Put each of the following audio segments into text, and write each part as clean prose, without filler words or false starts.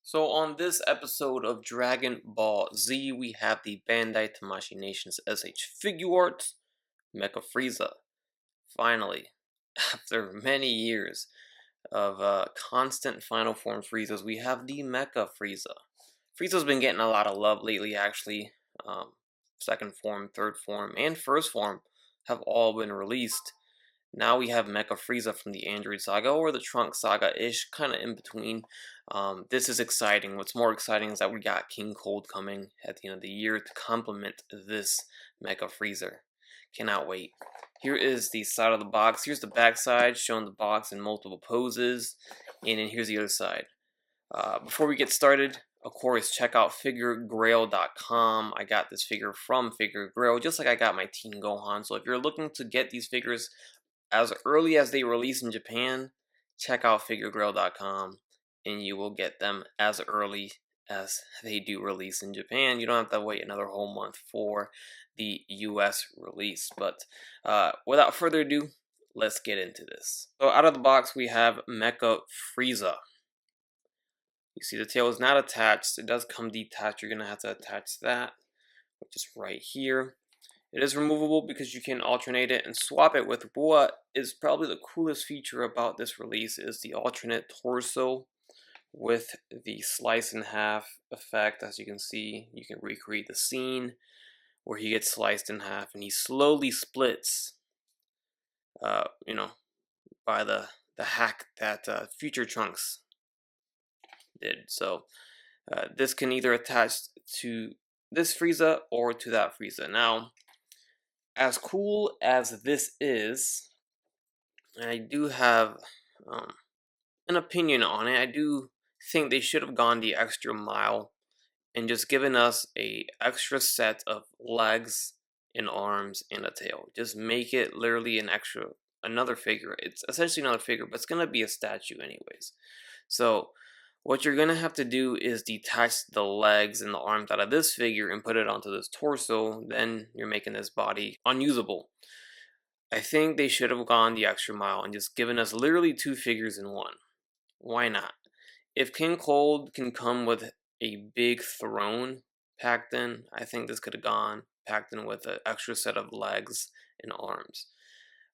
So on this episode of Dragon Ball Z, we have the Bandai Tamashii Nations SH Figuarts Mecha Frieza. Finally, after many years of constant final form Friezas, we have the Mecha Frieza. Frieza's been getting a lot of love lately, actually. Second form, third form, and first form have all been released. Now we have Mecha Frieza from the Android Saga, or the Trunk Saga-ish, kind of in between. This is exciting. What's more exciting is that we got King Cold coming at the end of the year to complement this Mecha Frieza. Cannot wait. Here is the side of the box. Here's the back side, showing the box in multiple poses. And then here's the other side. Before we get started, of course, check out figuregrail.com. I got this figure from Figure Grail, just like I got my Teen Gohan. So if you're looking to get these figures as early as they release in Japan, check out figuregrail.com and you will get them as early as they do release in Japan. You don't have to wait another whole month for the US release. But without further ado, let's get into this. So out of the box, we have Mecha Frieza. You see the tail is not attached. It does come detached. You're going to have to attach that, which is right here. It is removable because you can alternate it and swap it with what is probably the coolest feature about this release is the alternate torso with the slice in half effect. As you can see, you can recreate the scene where he gets sliced in half and he slowly splits, by the hack that Future Trunks did. So this can either attach to this Frieza or to that Frieza. Now, as cool as this is, I do have an opinion on it. I do think they should have gone the extra mile and just given us a extra set of legs and arms and a tail. Just make it literally another figure. It's essentially another figure, but it's gonna be a statue anyways. So what you're gonna have to do is detach the legs and the arms out of this figure and put it onto this torso. Then you're making this body unusable. I think they should have gone the extra mile and just given us literally two figures in one. Why not? If King Cold can come with a big throne packed in, I think this could have gone packed in with an extra set of legs and arms.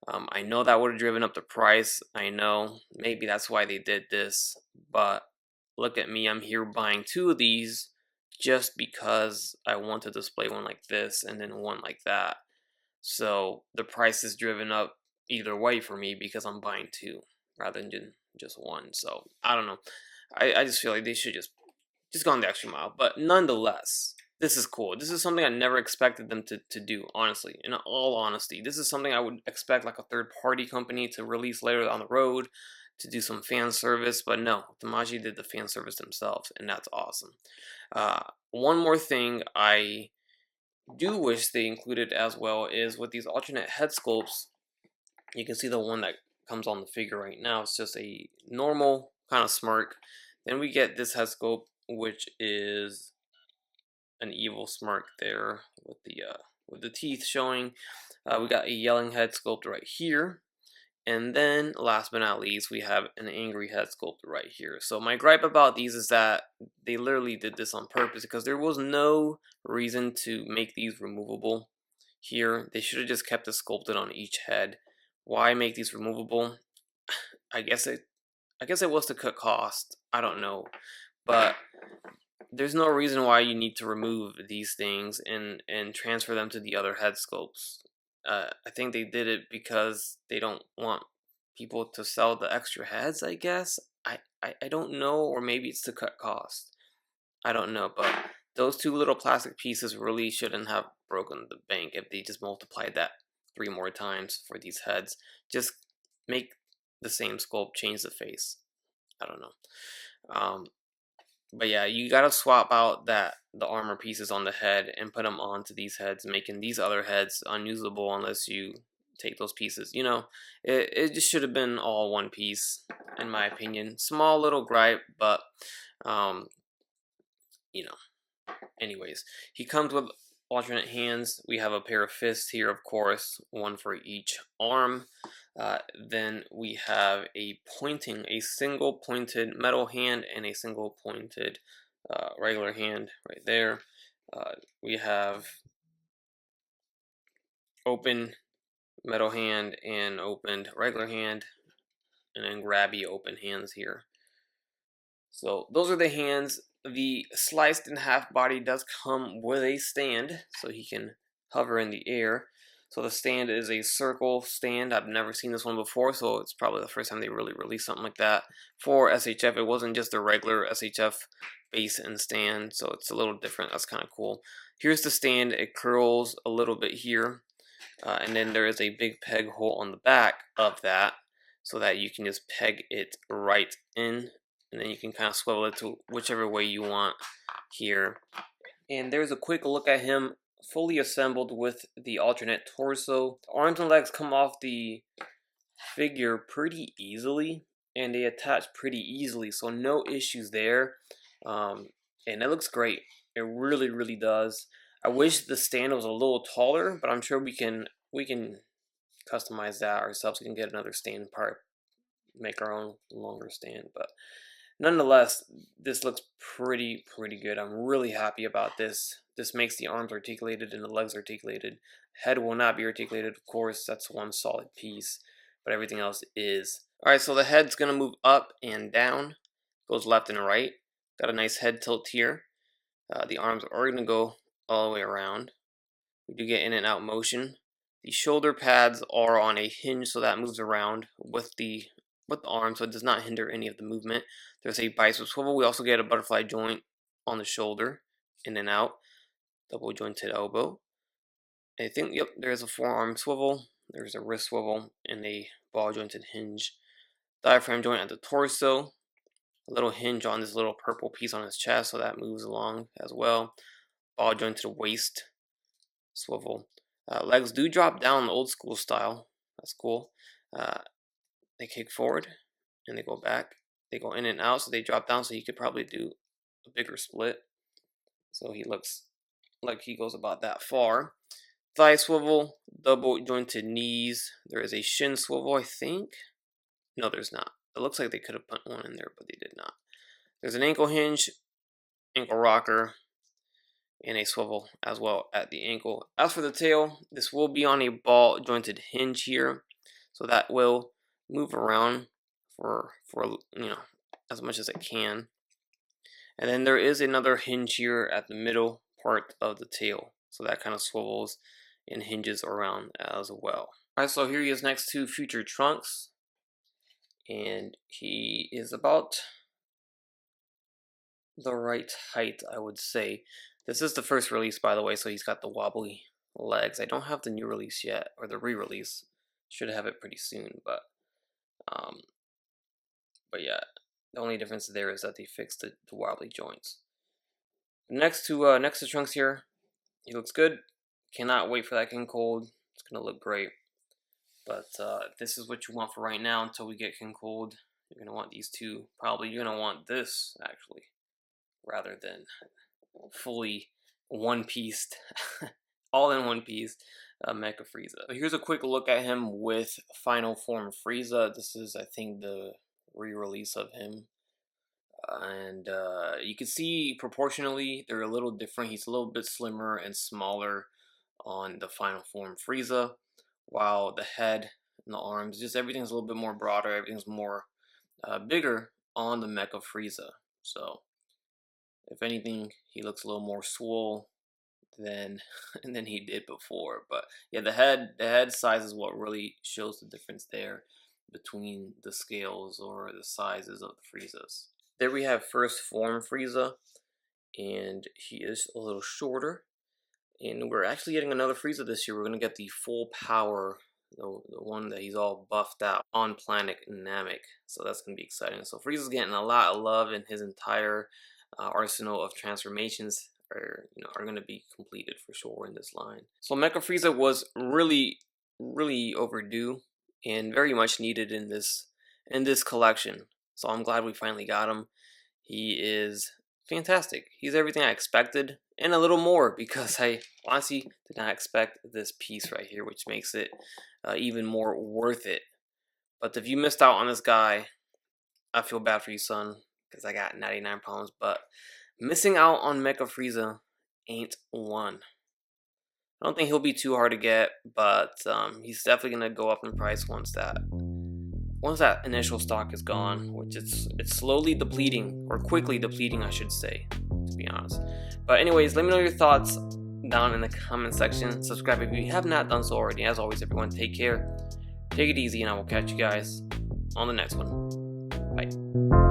I know that would have driven up the price. I know maybe that's why they did this, but look at me. I'm here buying two of these just because I want to display one like this and then one like that. So the price is driven up either way for me because I'm buying two rather than just one. So I don't know. I just feel like they should just gone the extra mile. But nonetheless, this is cool. This is something I never expected them to do, honestly. In all honesty, this is something I would expect like a third party company to release later down the road to do some fan service. But no, Tamashii did the fan service themselves, and that's awesome. One more thing I do wish they included as well is with these alternate head sculpts. You can see the one that comes on the figure right now. It's just a normal kind of smirk. Then we get this head sculpt, which is an evil smirk there with the teeth showing. We got a yelling head sculpt right here. And then, last but not least, we have an angry head sculpt right here. So my gripe about these is that they literally did this on purpose because there was no reason to make these removable here. They should have just kept it sculpted on each head. Why make these removable? I guess it was to cut cost. I don't know. But there's no reason why you need to remove these things and transfer them to the other head sculpts. I think they did it because they don't want people to sell the extra heads, I guess. I don't know, or maybe it's to cut cost. I don't know, but those two little plastic pieces really shouldn't have broken the bank if they just multiplied that 3 more times for these heads. Just make the same sculpt, change the face. I don't know. But yeah, you gotta swap out the armor pieces on the head and put them onto these heads, making these other heads unusable unless you take those pieces. It just should have been all one piece, in my opinion. Small little gripe, but you know. Anyways, he comes with alternate hands. We have a pair of fists here, of course, one for each arm. Then we have a single pointed metal hand and a single pointed regular hand right there. We have open metal hand and opened regular hand, and then grabby open hands here. So those are the hands. The sliced in half body does come with a stand, so he can hover in the air. So the stand is a circle stand. I've never seen this one before, so it's probably the first time they really released something like that for SHF. It wasn't just a regular SHF base and stand, so it's a little different. That's kind of cool. Here's the stand. It curls a little bit here, and then there is a big peg hole on the back of that, so that you can just peg it right in, and then you can kind of swivel it to whichever way you want here. And there's a quick look at him fully assembled with the alternate torso. The arms and legs come off the figure pretty easily, and they attach pretty easily, so no issues there. And it looks great. It really does. I wish the stand was a little taller, but I'm sure we can customize that ourselves. We can get another stand part, make our own longer stand, but nonetheless, this looks pretty good. I'm really happy about this. This makes the arms articulated and the legs articulated. Head will not be articulated, of course. That's one solid piece, but everything else is. Alright, so the head's going to move up and down. Goes left and right. Got a nice head tilt here. The arms are going to go all the way around. We do get in and out motion. The shoulder pads are on a hinge, so that moves around with the arm, so it does not hinder any of the movement. There's a bicep swivel. We also get a butterfly joint on the shoulder, in and out, double jointed elbow. I think, yep, there's a forearm swivel, there's a wrist swivel, and a ball jointed hinge. Diaphragm joint at the torso, a little hinge on this little purple piece on his chest, so that moves along as well. Ball joint to the waist, swivel. Legs do drop down the old school style. That's cool. They kick forward and they go back. They go in and out, so they drop down, so he could probably do a bigger split. So he looks like he goes about that far. Thigh swivel, double jointed knees. There is a shin swivel, I think. No, there's not. It looks like they could have put one in there, but they did not. There's an ankle hinge, ankle rocker, and a swivel as well at the ankle. As for the tail, this will be on a ball jointed hinge here, so that will move around for as much as it can. And then there is another hinge here at the middle part of the tail, so that kind of swivels and hinges around as well. Alright, so here he is next to Future Trunks, and he is about the right height, I would say. This is the first release, by the way, so he's got the wobbly legs. I don't have the new release yet, or the re-release. Should have it pretty soon, but yeah, the only difference there is that they fixed the wobbly joints. Next to Trunks here, he looks good. Cannot wait for that King Cold. It's gonna look great. But this is what you want for right now until we get King Cold. You're gonna want these two. Probably you're gonna want this actually, rather than fully one-pieced, all in one piece. Mecha Frieza. So here's a quick look at him with Final Form Frieza. This is, I think, the re-release of him, and you can see proportionally they're a little different. He's a little bit slimmer and smaller on the Final Form Frieza, while the head and the arms, just everything's a little bit more broader. Everything's more bigger on the Mecha Frieza. So if anything, he looks a little more swole than he did before. But yeah, the head size is what really shows the difference there between the scales or the sizes of the Friezas. There we have First Form Frieza, and he is a little shorter. And we're actually getting another Frieza this year. We're going to get the full power, the one that he's all buffed out on planet Namek. So that's going to be exciting. So Frieza's getting a lot of love, and his entire arsenal of transformations are going to be completed for sure in this line. So Mecha Frieza was really overdue and very much needed in this collection. So I'm glad we finally got him. He is fantastic. He's everything I expected and a little more, because I honestly did not expect this piece right here, which makes it even more worth it. But if you missed out on this guy, I feel bad for you, son, because I got 99 problems. But missing out on Mecha Frieza ain't one. I don't think he'll be too hard to get, but he's definitely gonna go up in price once that initial stock is gone, which it's slowly depleting, or quickly depleting, I should say, to be honest. But anyways, let me know your thoughts down in the comment section. Subscribe if you have not done so already. As always, everyone, take care, take it easy, and I will catch you guys on the next one. Bye.